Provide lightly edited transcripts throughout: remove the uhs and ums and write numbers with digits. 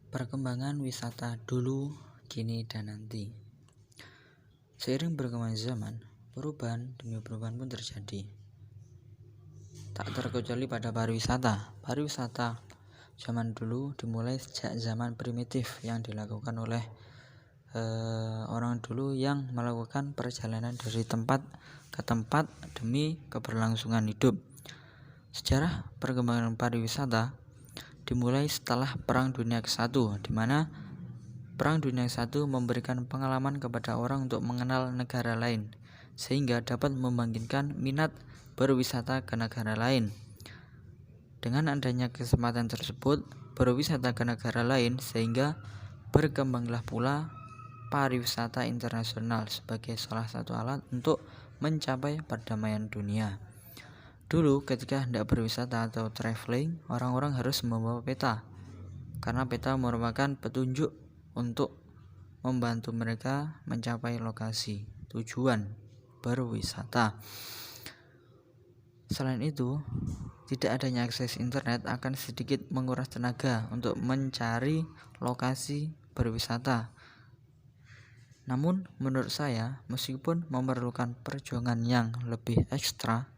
Perkembangan wisata dulu, kini, dan nanti. Seiring berkembangnya zaman, perubahan demi perubahan pun terjadi. Tak terkecuali pada pariwisata. Pariwisata zaman dulu dimulai sejak zaman primitif yang dilakukan oleh orang dulu yang melakukan perjalanan dari tempat ke tempat demi keberlangsungan hidup. Sejarah perkembangan pariwisata dimulai setelah Perang Dunia ke-1, di mana Perang Dunia ke-1 memberikan pengalaman kepada orang untuk mengenal negara lain, sehingga dapat membangkitkan minat berwisata ke negara lain. Dengan adanya kesempatan tersebut, berwisata ke negara lain, sehingga berkembanglah pula pariwisata internasional sebagai salah satu alat untuk mencapai perdamaian dunia. Dulu ketika hendak berwisata atau traveling, orang-orang harus membawa peta, karena peta merupakan petunjuk untuk membantu mereka mencapai lokasi tujuan berwisata. Selain itu, tidak adanya akses internet akan sedikit menguras tenaga untuk mencari lokasi berwisata. Namun menurut saya, meskipun memerlukan perjuangan yang lebih ekstra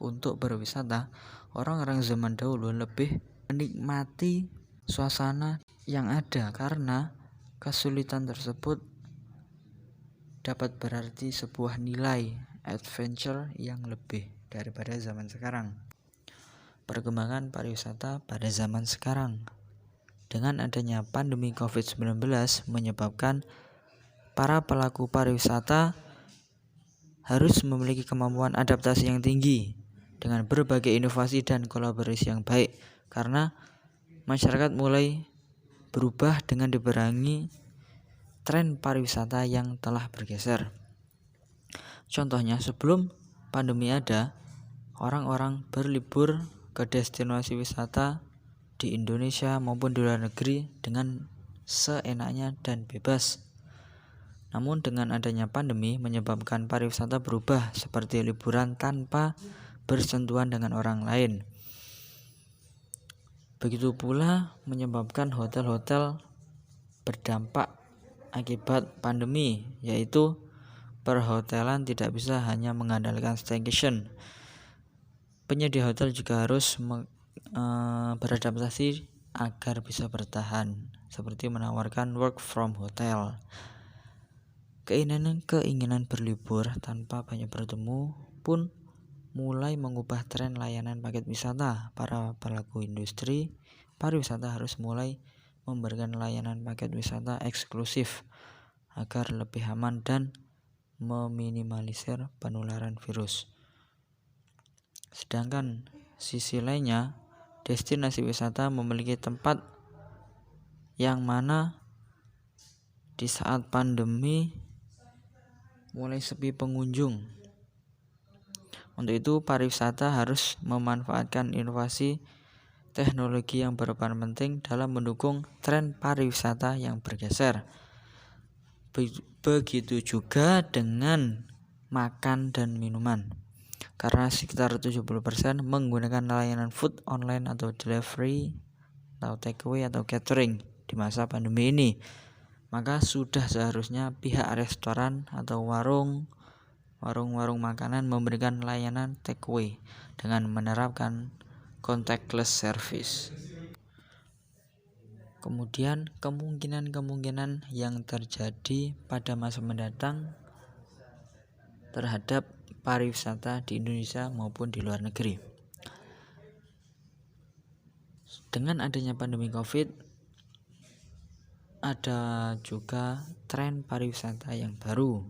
untuk berwisata, orang-orang zaman dahulu lebih menikmati suasana yang ada, karena kesulitan tersebut dapat berarti sebuah nilai adventure yang lebih daripada zaman sekarang. Perkembangan pariwisata pada zaman sekarang, dengan adanya pandemi COVID-19 menyebabkan para pelaku pariwisata harus memiliki kemampuan adaptasi yang tinggi dengan berbagai inovasi dan kolaborasi yang baik, karena masyarakat mulai berubah dengan dibarengi tren pariwisata yang telah bergeser. Contohnya, sebelum pandemi ada, orang-orang berlibur ke destinasi wisata di Indonesia maupun di luar negeri dengan seenaknya dan bebas. Namun dengan adanya pandemi menyebabkan pariwisata berubah seperti liburan tanpa bersentuhan dengan orang lain. Begitu pula menyebabkan hotel-hotel berdampak akibat pandemi, yaitu perhotelan tidak bisa hanya mengandalkan staycation. Penyedia hotel juga harus beradaptasi agar bisa bertahan, seperti menawarkan work from hotel. Keinginan berlibur tanpa banyak bertemu pun mulai mengubah tren layanan paket wisata. Para pelaku industri pariwisata harus mulai memberikan layanan paket wisata eksklusif agar lebih aman dan meminimalisir penularan virus. Sedangkan sisi lainnya, destinasi wisata memiliki tempat yang mana di saat pandemi mulai sepi pengunjung. Untuk itu, pariwisata harus memanfaatkan inovasi teknologi yang berperan penting dalam mendukung tren pariwisata yang bergeser. Begitu juga dengan makan dan minuman, karena sekitar 70% menggunakan layanan food online atau delivery atau takeaway atau catering di masa pandemi ini. Maka sudah seharusnya pihak restoran atau warung makanan memberikan layanan takeaway dengan menerapkan contactless service. Kemudian kemungkinan yang terjadi pada masa mendatang terhadap pariwisata di Indonesia maupun di luar negeri. Dengan adanya pandemi COVID, ada juga tren pariwisata yang baru,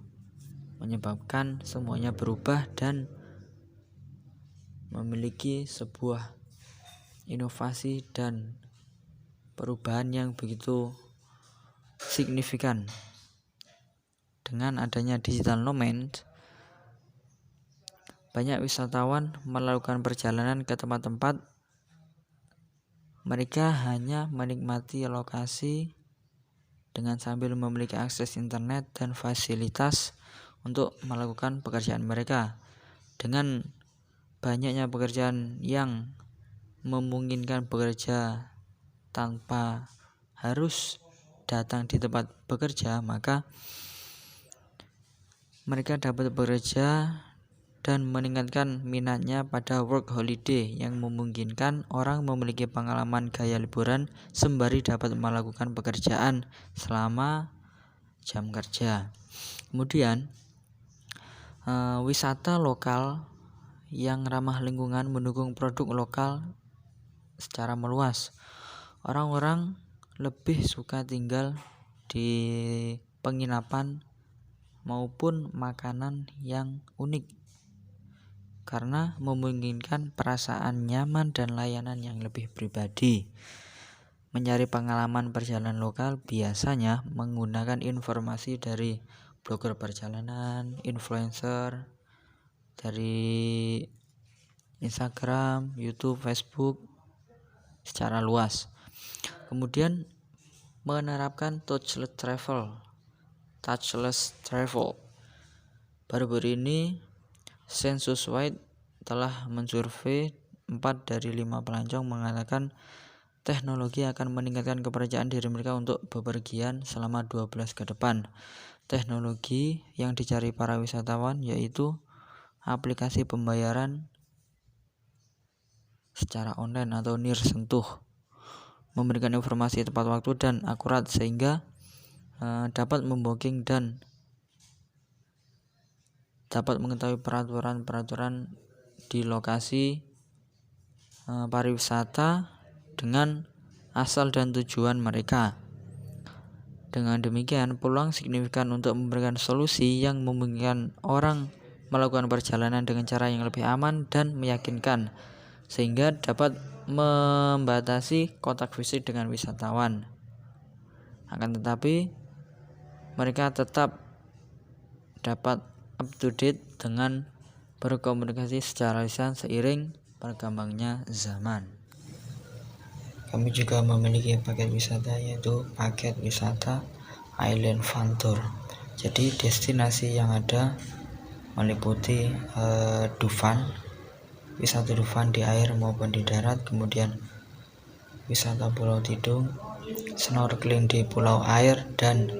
menyebabkan semuanya berubah dan memiliki sebuah inovasi dan perubahan yang begitu signifikan. Dengan adanya digital nomad, banyak wisatawan melakukan perjalanan ke tempat-tempat mereka hanya menikmati lokasi dengan sambil memiliki akses internet dan fasilitas untuk melakukan pekerjaan mereka. Dengan banyaknya pekerjaan yang memungkinkan bekerja tanpa harus datang di tempat bekerja, maka mereka dapat bekerja dan meningkatkan minatnya pada work holiday yang memungkinkan orang memiliki pengalaman gaya liburan sembari dapat melakukan pekerjaan selama jam kerja. Kemudian wisata lokal yang ramah lingkungan mendukung produk lokal secara meluas. Orang-orang lebih suka tinggal di penginapan maupun makanan yang unik karena memungkinkan perasaan nyaman dan layanan yang lebih pribadi. Mencari pengalaman perjalanan lokal biasanya menggunakan informasi dari blogger perjalanan, influencer, dari Instagram, YouTube, Facebook secara luas. Kemudian menerapkan touchless travel. Baru-baru ini Census White telah mensurvei 4 dari 5 pelancong mengatakan teknologi akan meningkatkan kepercayaan diri mereka untuk bepergian selama 12 ke depan. Teknologi yang dicari para wisatawan yaitu aplikasi pembayaran secara online atau nirsentuh, memberikan informasi tepat waktu dan akurat sehingga dapat membooking dan dapat mengetahui peraturan-peraturan di lokasi pariwisata dengan asal dan tujuan mereka. Dengan demikian, peluang signifikan untuk memberikan solusi yang memungkinkan orang melakukan perjalanan dengan cara yang lebih aman dan meyakinkan, sehingga dapat membatasi kontak fisik dengan wisatawan. Akan tetapi, mereka tetap dapat up to date dengan berkomunikasi secara lisan seiring berkembangnya zaman. Kami juga memiliki paket wisata yaitu paket wisata Island Fun Tour. Jadi destinasi yang ada meliputi Dufan, wisata Dufan di air maupun di darat, kemudian wisata Pulau Tidung, snorkeling di pulau air dan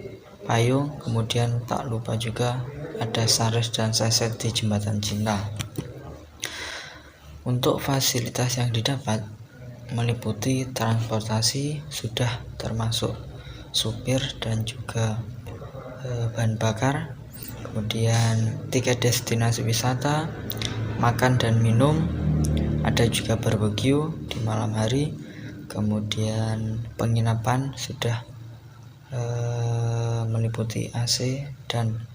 payung, kemudian tak lupa juga ada sunrise dan sunset di Jembatan Cinta. Untuk fasilitas yang didapat meliputi transportasi sudah termasuk supir dan juga bahan bakar, kemudian tiket destinasi wisata, makan dan minum, ada juga barbecue di malam hari, kemudian penginapan sudah meliputi AC dan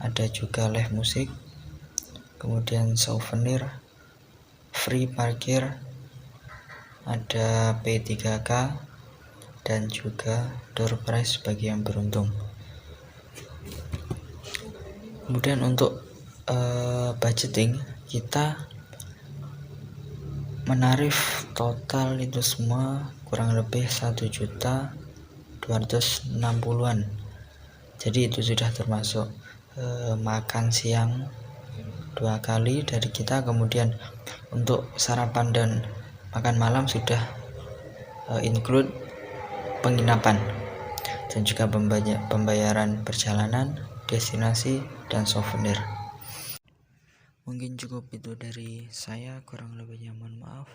ada juga live musik, kemudian souvenir, free parkir, ada P3K dan juga door prize bagi yang beruntung. Kemudian untuk budgeting, kita menarif total itu semua kurang lebih 1.260.000-an. Jadi itu sudah termasuk makan siang 2 kali dari kita, kemudian untuk sarapan dan makan malam sudah include penginapan dan juga pembayaran perjalanan, destinasi, dan souvenir. Mungkin cukup itu dari saya, kurang lebihnya mohon maaf.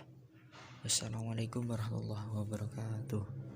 Wassalamualaikum warahmatullahi wabarakatuh.